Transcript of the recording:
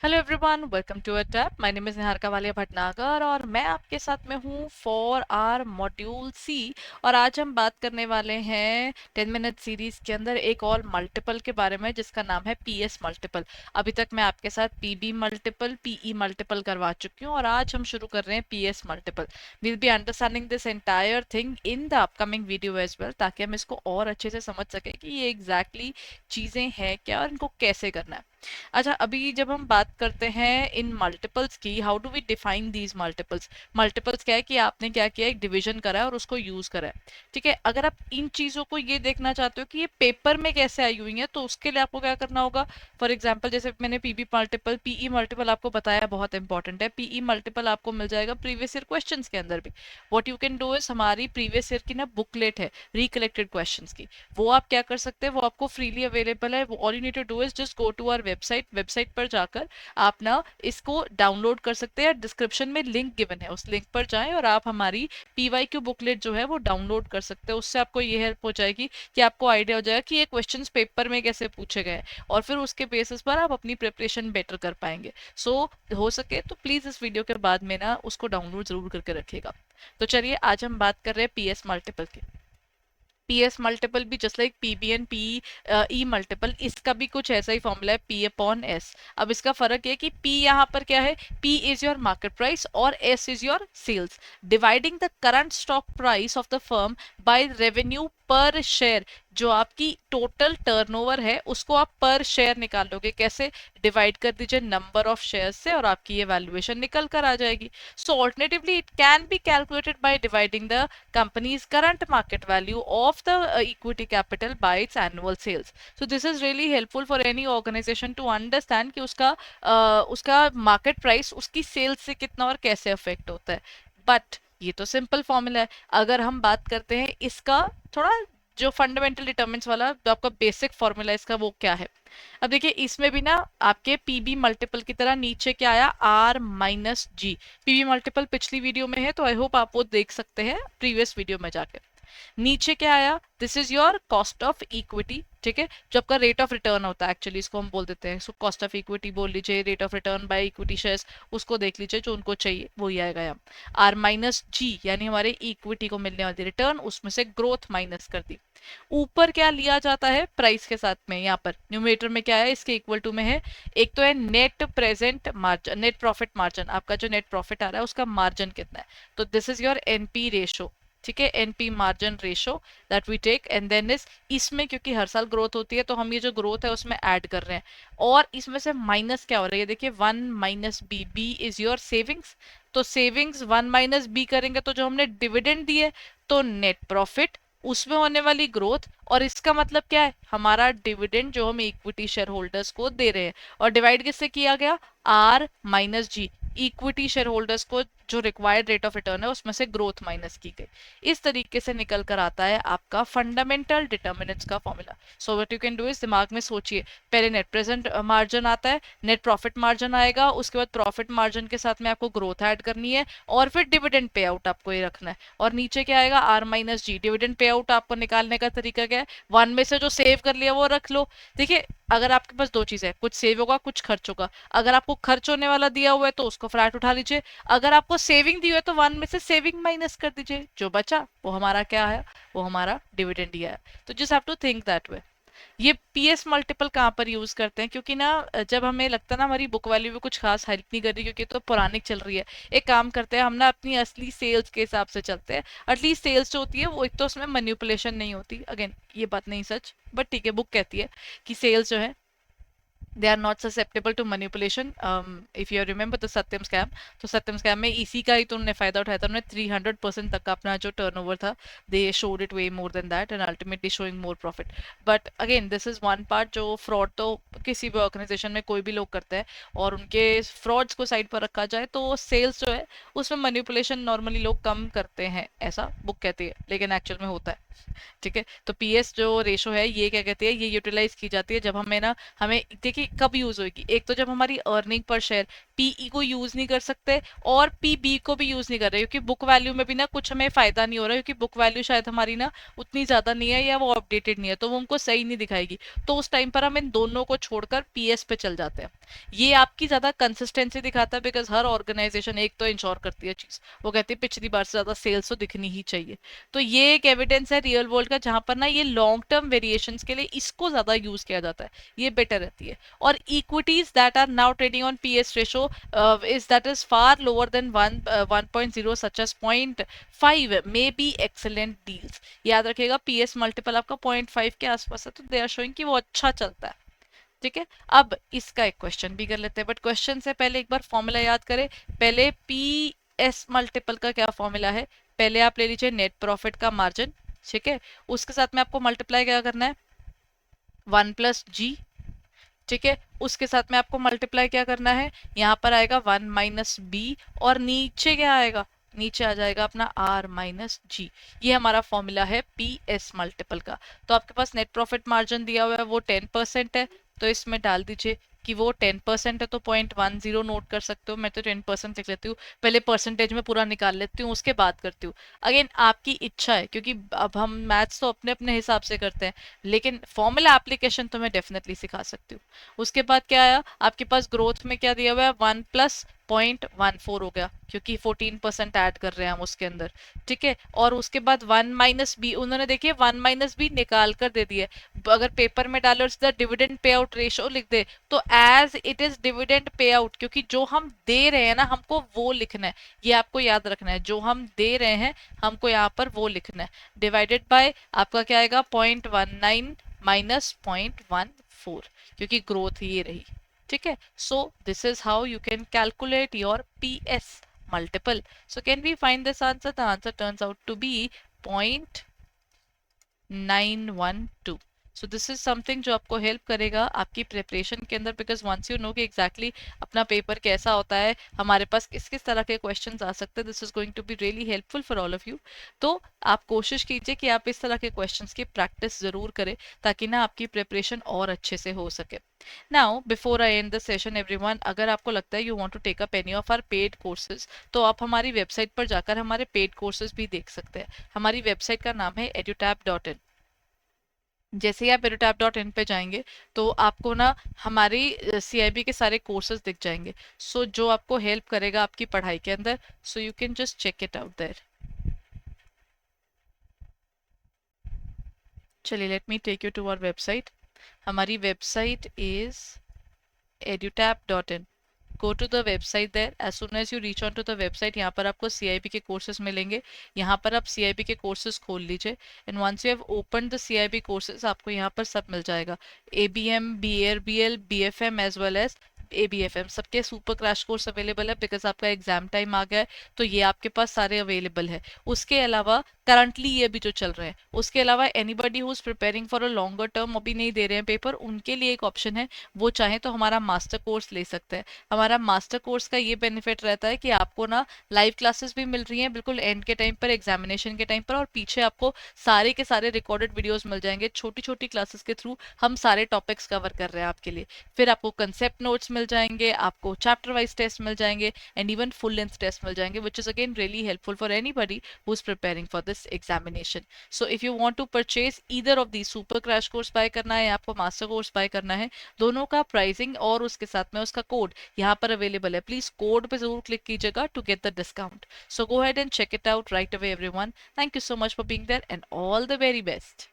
Hello everyone, welcome to a tap. My name is Niharika Walia Bhatnagar और मैं आपके साथ में हूँ फॉर आर मॉड्यूल सी। और आज हम बात करने वाले हैं 10 मिनट सीरीज के अंदर एक और मल्टीपल के बारे में जिसका नाम है पीएस मल्टीपल। अभी तक मैं आपके साथ पीबी मल्टीपल पीई मल्टीपल करवा चुकी हूँ और आज हम शुरू कर रहे हैं P S multiple. Will be understanding this entire thing in the upcoming video as well, ताकि हम इसको और अच्छे से समझ सकें कि ये एग्जैक्टली चीज़ें हैं क्या और इनको कैसे करना है। अच्छा, अभी जब हम बात करते हैं इन मल्टीपल्स की, how do we define these multiples. Multiples क्या है कि आपने क्या किया, एक डिवीजन करा है और उसको यूज करा है। ठीक है, अगर आप इन चीजों को ये देखना चाहते हो कि ये पेपर में कैसे आई हुई है, तो उसके लिए आपको क्या करना होगा। फॉर एग्जाम्पल, जैसे मैंने पीबी मल्टीपल पीई मल्टीपल आपको बताया, बहुत इंपॉर्टेंट है। पीई मल्टीपल आपको मिल जाएगा प्रीवियस ईयर क्वेश्चन के अंदर भी। What you can do is, हमारी प्रीवियस ईयर की ना बुकलेट है रिकलेक्टेड क्वेश्चन की, वो आप क्या कर सकते हैं, वो आपको फ्रीली अवेलेबल है। वो all you need to do is just go to our website पर जाकर आप ना इसको डाउनलोड कर सकते हैं। डिस्क्रिप्शन में लिंक गिवन है, उस लिंक पर जाएं और आप हमारी पीवाईक्यू बुकलेट जो है वो डाउनलोड कर सकते हैं। उससे आपको ये हेल्प हो जाएगी कि आपको आइडिया हो जाएगा कि ये क्वेश्चंस पेपर में कैसे पूछे गए और फिर उसके बेसिस पर आप अपनी प्रिपरेशन बेटर कर पाएंगे। सो हो सके तो प्लीज इस वीडियो के बाद में ना उसको डाउनलोड जरूर करके रखिएगा। तो चलिए, आज हम बात कर रहे हैं पीएस मल्टीपल की। पीएस मल्टीपल भी just like P B and P E multiple, इसका भी कुछ ऐसा ही फॉर्मूला है, पी अपॉन एस। अब इसका फर्क है कि पी यहाँ पर क्या है, P is your market price और S is your sales. Dividing the current stock price of the firm by revenue per share. जो आपकी टोटल टर्नओवर है उसको आप पर शेयर निकाल लोगे। कैसे? डिवाइड कर दीजिए नंबर ऑफ शेयर से और आपकी ये वैल्यूएशन निकल कर आ जाएगी। So alternatively it can be calculated by dividing the company's current market value of the equity capital by its annual sales. So this is really helpful for any organization to understand कि उसका market price उसकी sales से कितना और कैसे affect होता है। But ये तो सिंपल फॉर्मूला है। अगर हम बात करते हैं इसका थोड़ा, जो फंडामेंटल डिटर्मिनेंट्स वाला जो आपका बेसिक फॉर्मूला है इसका, वो क्या है। अब देखिए, इसमें भी ना आपके पीबी मल्टीपल की तरह नीचे क्या आया, R minus G. P V multiple पिछली वीडियो में है, तो आई होप आप वो देख सकते हैं प्रीवियस वीडियो में जाके। नीचे क्या आया, this is your cost of equity. ठीक है, जो आपका रेट ऑफ रिटर्न होता है, एक्चुअली इसको हम बोल देते हैं, सो कॉस्ट ऑफ इक्विटी बोल लीजिए, rate of return by equity shares, उसको देख लीजिए, जो उनको चाहिए वही आएगा यहाँ। आर माइनस जी यानी हमारे इक्विटी को मिलने वाली रिटर्न, उसमें से ग्रोथ माइनस कर दी। ऊपर क्या लिया जाता है, प्राइस के साथ में, यहाँ पर न्यूमरेटर में क्या है, इसके इक्वल टू में है। एक तो है net present margin, net profit margin, आपका जो नेट प्रॉफिट आ रहा है उसका मार्जिन कितना है, तो this is your N P ratio. ठीक है, N P margin ratio that we take, and then is, इसमें क्योंकि हर साल ग्रोथ होती है तो हम ये जो ग्रोथ है उसमें ऐड कर रहे हैं। और इसमें से माइनस क्या हो रहा है, देखिए, one minus B, B is your savings. तो सेविंग्स वन माइनस बी करेंगे तो जो हमने डिविडेंड दिए, तो नेट प्रॉफिट, उसमें होने वाली ग्रोथ, और इसका मतलब क्या है, हमारा डिविडेंड जो हम इक्विटी शेयर होल्डर्स को दे रहे हैं। और डिवाइड किससे किया गया, R minus G, equity share holders को जो रिक्वायर्ड रेट ऑफ रिटर्न है उसमें से ग्रोथ माइनस की गई। इस तरीके से निकल कर आता है आपका फंडामेंटल डिटर्मिनेंट्स का formula. So what you can do is, दिमाग में सोचिए, पहले नेट प्रेजेंट मार्जिन आता है, नेट प्रॉफिट मार्जिन आएगा, उसके बाद प्रॉफिट मार्जिन के साथ में आपको ग्रोथ ऐड करनी है, और फिर डिविडेंड पे आउट आपको ये रखना है। और नीचे क्या आएगा, are minus ji. Dividend pay out आपको निकालने का तरीका क्या है, वन में से जो सेव कर लिया वो रख लो। देखिए, अगर आपके पास दो चीज है, कुछ सेव होगा कुछ खर्च होगा। अगर आपको खर्च होने वाला दिया हुआ है तो उसको फ्लैट उठा लीजिए। अगर आपको सेविंग दी हुई है तो वन में से सेविंग माइनस कर दीजिए, जो बचा वो हमारा क्या है, वो हमारा डिविडेंड ही है। तो just have to think that way. ये पीएस मल्टीपल कहाँ पर यूज करते हैं, क्योंकि ना जब हमें लगता है ना हमारी बुक वैल्यू भी कुछ खास हेल्प नहीं कर रही, क्योंकि तो पौराणिक चल रही है, एक काम करते हैं हम ना, अपनी असली सेल्स के हिसाब से चलते हैं। एटलीस्ट सेल्स जो होती है वो, एक तो उसमें मैनिपुलेशन नहीं होती, अगेन ये बात नहीं सच, बट ठीक है, बुक कहती है कि सेल्स जो है they are not susceptible to manipulation. If you remember the Satyam scam, तो सत्यम स्कैम में इसी का ही तो उन्होंने फायदा उठाया था। उन्होंने 300% तक का अपना जो टर्नओवर था, they showed it way more than that and ultimately showing more profit. But again this is one part, जो फ्रॉड तो किसी भी ऑर्गेनाइजेशन में कोई भी लोग करते हैं, और उनके फ्रॉड्स को साइड पर रखा जाए तो सेल्स जो है उसमें मैनिपुलेशन नॉर्मली लोग कम करते हैं, ऐसा बुक कहती है, लेकिन एक्चुअल में होता है। ठीक है, तो पीएस जो रेशो है ये क्या कहती है, ये यूटिलाइज की जाती है जब हमें ना, हमें देखिए कब यूज होगी, एक तो जब हमारी अर्निंग पर शेयर पीई को यूज नहीं कर सकते और पीबी को भी यूज नहीं कर रहे, क्योंकि बुक वैल्यू में भी ना कुछ हमें फायदा नहीं हो रहा, क्योंकि बुक वैल्यू शायद हमारी ना उतनी ज्यादा नहीं है या वो अपडेटेड नहीं है, तो वो हमको सही नहीं दिखाएगी। तो उस टाइम पर हम इन दोनों को छोड़कर पीएस पे चल जाते हैं। ये आपकी ज्यादा कंसिस्टेंसी दिखाता है, बिकॉज हर ऑर्गेनाइजेशन एक तो इंश्योर करती है चीज, वो कहती है पिछली बार से ज्यादा सेल्स तो दिखनी ही चाहिए। तो ये एक एविडेंस है रियल वर्ल्ड का, जहां पर ना ये लॉन्ग टर्म वेरिएशंस के लिए इसको ज्यादा यूज किया जाता है, ये बेटर रहती है। और equities that are now trading on P S ratio is that is far lower than 1.0 such as 0.5 may be excellent deals। याद रखिएगा पीएस मल्टीपल आपका 0.5 के आसपास है, तो दे आर शोइंग कि वो अच्छा चलता है। ठीक है, अब इसका एक क्वेश्चन भी कर लेते हैं, बट क्वेश्चन से पहले एक बार फॉर्मूला याद करें। पहले पी एस मल्टीपल का क्या फॉर्मूला है, पहले आप ले लीजिए नेट प्रॉफिट का मार्जिन। ठीक है, उसके साथ में आपको मल्टीप्लाई क्या करना है, 1+G। ठीक है, उसके साथ में आपको मल्टीप्लाई क्या करना है, यहाँ पर आएगा 1-B, और नीचे क्या आएगा, नीचे आ जाएगा अपना R-G। ये हमारा फॉर्मूला है पी एस मल्टीपल का। तो आपके पास नेट प्रॉफिट मार्जिन दिया हुआ है वो 10% है, तो इसमें डाल दीजिए कि वो 10% है, तो 0.10 नोट कर सकते हो। मैं तो 10% लिख लेती हूँ, पहले परसेंटेज में पूरा निकाल लेती हूँ, उसके बाद करती हूँ। अगेन आपकी इच्छा है, क्योंकि अब हम मैथ्स तो अपने अपने हिसाब से करते हैं, लेकिन फॉर्मूला एप्लीकेशन तो मैं डेफिनेटली सिखा सकती हूँ। उसके बाद क्या आया आपके पास, ग्रोथ में क्या दिया हुआ है, 1+0.14 हो गया, क्योंकि 14% ऐड कर रहे हैं हम उसके अंदर। ठीक है, और उसके बाद 1-B, उन्होंने देखिए 1-B निकाल कर दे दिए। अगर पेपर में डाले the dividend pay out ratio लिख दे, तो as it is dividend pay out, क्योंकि जो हम दे रहे हैं ना हमको वो लिखना है, ये आपको याद रखना है, जो हम दे रहे हैं हमको यहाँ पर वो लिखना है। डिवाइडेड बाय आपका क्या आएगा, 0.19 माइनस 0.14, क्योंकि ग्रोथ ये रही। ठीक है, so this is how you can calculate your P S multiple. So can we find this answer, the answer turns out to be 0.912। So this is something जो आपको हेल्प करेगा आपकी प्रिपरेशन के अंदर, बिकॉज वंस यू नो कि exactly अपना paper कैसा होता है, हमारे पास किस किस तरह के क्वेश्चंस आ सकते हैं, this is going to be really helpful for all of you. तो आप कोशिश कीजिए कि आप इस तरह के क्वेश्चंस की प्रैक्टिस जरूर करें, ताकि ना आपकी प्रिपरेशन और अच्छे से हो सके। Now before I end the session everyone, अगर आपको लगता है you want to take up any of our paid courses, तो आप हमारी वेबसाइट पर जाकर हमारे पेड कोर्सेज भी देख सकते हैं। हमारी वेबसाइट का नाम है edutab.in। जैसे ही आप edutab.in पे जाएंगे तो आपको ना हमारी सीआईबी के सारे कोर्सेज दिख जाएंगे, सो जो आपको हेल्प करेगा आपकी पढ़ाई के अंदर, so you can just check it out there. चलिए let me take you to our website. हमारी website is edutab.in। go to the website there, as soon as you reach on to the website, यहाँ पर आपको CIB के courses मिलेंगे, यहाँ पर आप CIB के कोर्सेज खोल लीजिए, and once you have open the CIB courses आपको यहाँ पर सब मिल जाएगा, ABM, BRBL, BFM as well as ABFM, सबके सुपर क्रैश कोर्स अवेलेबल है, बिकॉज आपका एग्जाम टाइम आ गया है, तो ये आपके पास सारे अवेलेबल है। उसके अलावा करंटली ये भी जो चल रहे हैं, उसके अलावा anybody who is preparing for a longer term, अभी नहीं दे रहे हैं पेपर, उनके लिए एक ऑप्शन है, वो चाहे तो हमारा मास्टर कोर्स ले सकते हैं। हमारा मास्टर कोर्स का ये बेनिफिट रहता है कि आपको ना लाइव क्लासेस भी मिल रही हैं बिल्कुल एंड के टाइम पर, एग्जामिनेशन के टाइम पर, और पीछे आपको सारे के सारे रिकॉर्डेड वीडियोस मिल जाएंगे, छोटी छोटी क्लासेस के थ्रू हम सारे टॉपिक्स कवर कर रहे हैं आपके लिए। फिर आपको कंसेप्ट नोट्स मिल जाएंगे, आपको चैप्टर वाइज टेस्ट मिल जाएंगे, and even full length test मिल जाएंगे, which is again really helpful for anybody who is preparing for this examination. So if you want to purchase either of the, super crash course buy करना है या आपको master course buy करना है, दोनों का प्राइसिंग और उसके साथ में उसका कोड यहाँ पर अवेलेबल है। प्लीज कोड पे जरूर क्लिक कीजिएगा to get the discount. So go ahead and check it out right away everyone. Thank you so much for being there and all the very best.